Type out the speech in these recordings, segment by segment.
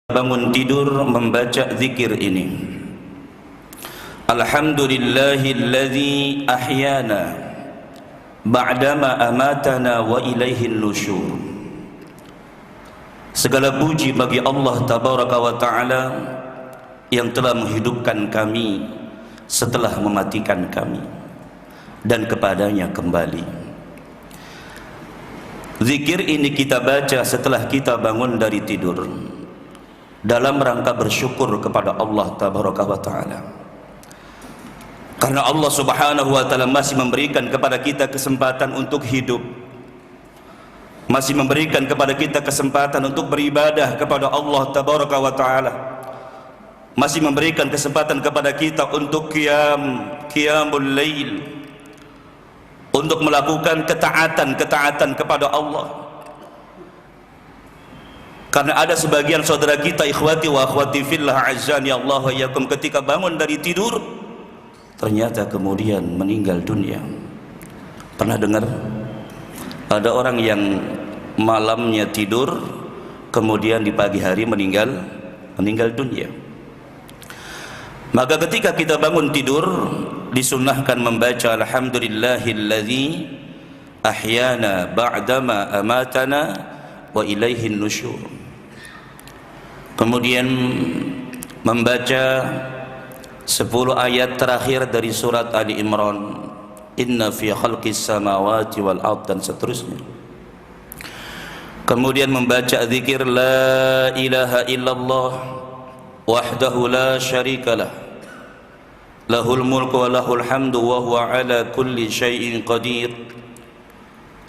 bangun tidur membaca zikir ini. Alhamdulillahilladzi ahyana ba'dama amatana wa ilaihin nusyur. Segala puji bagi Allah tabaraka wa ta'ala yang telah menghidupkan kami setelah mematikan kami dan kepadanya kembali. Zikir ini kita baca setelah kita bangun dari tidur dalam rangka bersyukur kepada Allah tabaraka wa ta'ala, karena Allah subhanahu wa ta'ala masih memberikan kepada kita kesempatan untuk hidup, masih memberikan kepada kita kesempatan untuk beribadah kepada Allah tabaraka wa ta'ala, masih memberikan kesempatan kepada kita untuk qiyamul lail, untuk melakukan ketaatan kepada Allah. Karena ada sebagian saudara kita, ikhwati wa akhwati fillah azzani Allah wa iyyakum, ketika bangun dari tidur ternyata kemudian meninggal dunia. Pernah dengar ada orang yang malamnya tidur kemudian di pagi hari meninggal dunia? Maka ketika kita bangun tidur disunnahkan membaca alhamdulillahilladzi ahyana ba'dama amatana wa ilaihin nusyur. Kemudian membaca 10 ayat terakhir dari surat Ali Imran, inna fi khalqis samawati wal ard, dan seterusnya. Kemudian membaca zikir la ilaha illallah wahdahu la syarikalah lahul mulku wa lahul hamdu wa huwa ala kulli syai'in qadir,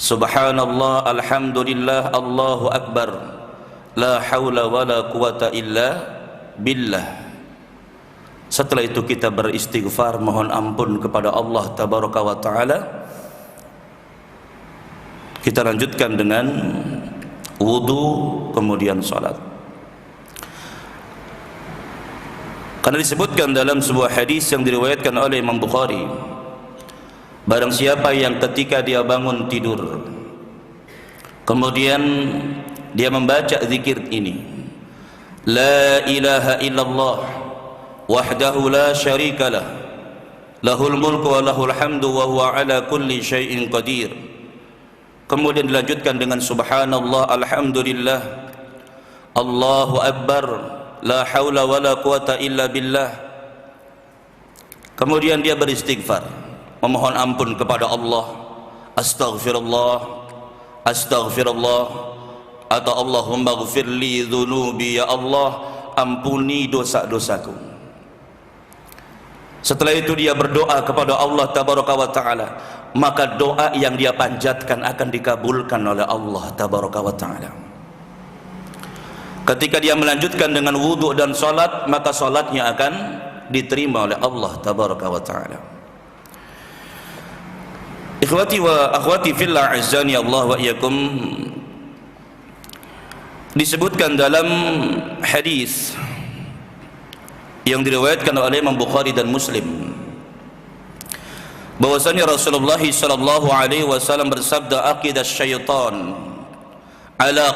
subhanallah alhamdulillah allahu akbar la haula wa la quwata illa billah. Setelah itu kita beristighfar, mohon ampun kepada Allah tabaraka wa ta'ala. Kita lanjutkan dengan wudu, kemudian salat. Karena disebutkan dalam sebuah hadis yang diriwayatkan oleh Imam Bukhari, barang siapa yang ketika dia bangun tidur kemudian dia membaca zikir ini, la ilaha illallah wahdahu la syarikalah lahul mulku wa lahul hamdu wa huwa ala kulli syai'in qadir, kemudian dilanjutkan dengan subhanallah alhamdulillah allahu akbar la haula wa la quwata illa billah, kemudian dia beristighfar, memohon ampun kepada Allah, astaghfirullah astaghfirullah, atau Allahumma ghfirli dhunubi, ya Allah ampuni dosa-dosaku. Setelah itu dia berdoa kepada Allah tabaraka wa ta'ala, maka doa yang dia panjatkan akan dikabulkan oleh Allah tabaraka wa ta'ala. Ketika dia melanjutkan dengan wudu dan salat, maka salatnya akan diterima oleh Allah tabaraka wa ta'ala. Ikhwati wa akhwati fillah azzani Allah wa iyyakum, disebutkan dalam hadis yang diriwayatkan oleh Imam Bukhari dan Muslim bahwasanya Rasulullah sallallahu alaihi wasallam bersabda, aqidas syaitan ala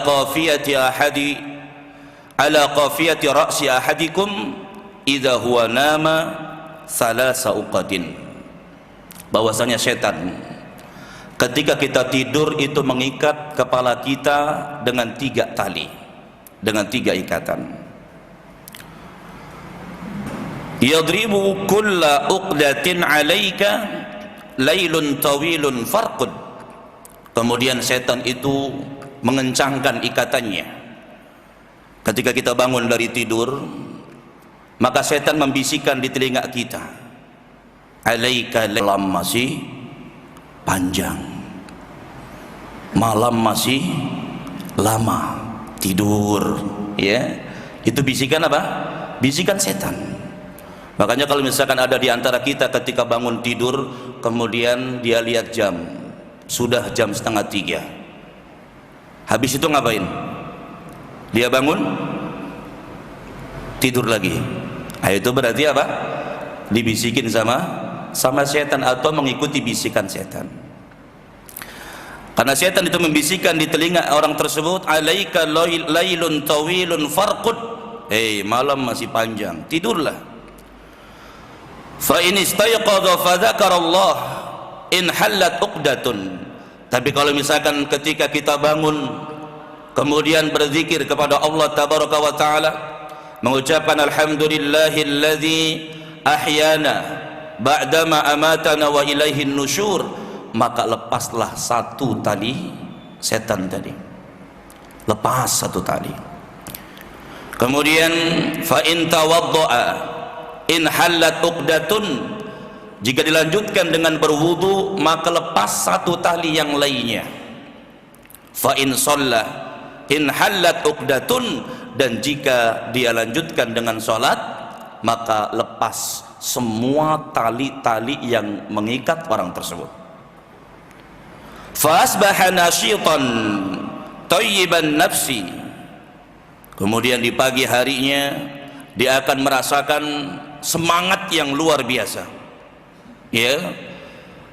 qafiyati ra'si ahadikum idza huwa nama thalatha uqadin, bahwasanya setan ketika kita tidur itu mengikat kepala kita dengan 3 tali, dengan 3 ikatan. Yadribu kulla uqdatin alaika lailun tawilun farqud. Kemudian setan itu mengencangkan ikatannya. Ketika kita bangun dari tidur, maka setan membisikkan di telinga kita, alaika, malam masih panjang, malam masih lama, tidur, ya. Itu bisikan apa? Bisikan setan. Makanya kalau misalkan ada di antara kita ketika bangun tidur kemudian dia lihat jam, sudah jam 2:30, habis itu ngapain? Dia bangun tidur lagi. Nah, itu berarti apa? Dibisikin sama setan atau mengikuti bisikan setan. Karena setan itu membisikkan di telinga orang tersebut, alaika lailun tawilun farqud, malam masih panjang, tidurlah. Fa in istayqadha fa dzakarallah in hallat uqdatun. Tapi kalau misalkan ketika kita bangun kemudian berzikir kepada Allah tabaraka wa taala, mengucapkan alhamdulillahilladzi ahyana ba'dama amatana wa ilaihin nusyur, maka lepaslah satu tali setan tadi, lepas satu tali. Kemudian fa in tawaddaa in hallat uqdatun, jika dilanjutkan dengan berwudu maka lepas satu tali yang lainnya. Fa in shalla in hallat uqdatun, dan jika dia lanjutkan dengan salat maka lepas semua tali-tali yang mengikat orang tersebut. Fa asbaha nasyitan thayyiban nafsi, kemudian di pagi harinya dia akan merasakan semangat yang luar biasa, ya,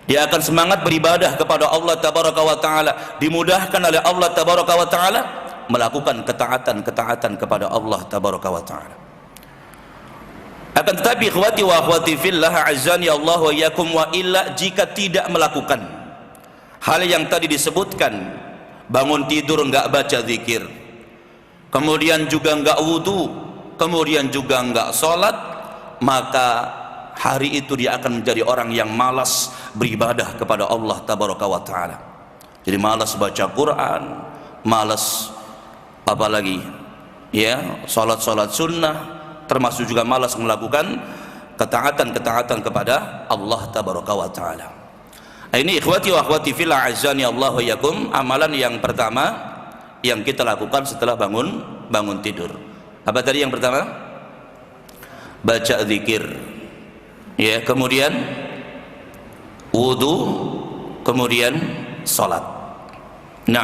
dia akan semangat beribadah kepada Allah tabaraka wa taala, dimudahkan oleh Allah tabaraka wa taala melakukan ketaatan kepada Allah tabaraka wa taala. Akan tetapi ikhwati wa akhwati fillah azani Allah wa iyyakum, wa illa, jika tidak melakukan hal yang tadi disebutkan, bangun tidur enggak baca zikir, kemudian juga enggak wudu, kemudian juga enggak salat, maka hari itu dia akan menjadi orang yang malas beribadah kepada Allah tabaraka wa taala. Jadi malas baca Quran, malas apalagi ya salat sunnah, termasuk juga malas melakukan ketaatan kepada Allah tabaraka wa taala. Ini ikhwati wa akhwati fillah azani Allah wa iyyakum, amalan yang pertama yang kita lakukan setelah bangun tidur. Apa tadi yang pertama? Baca zikir, ya, kemudian wudu, kemudian salat. 6.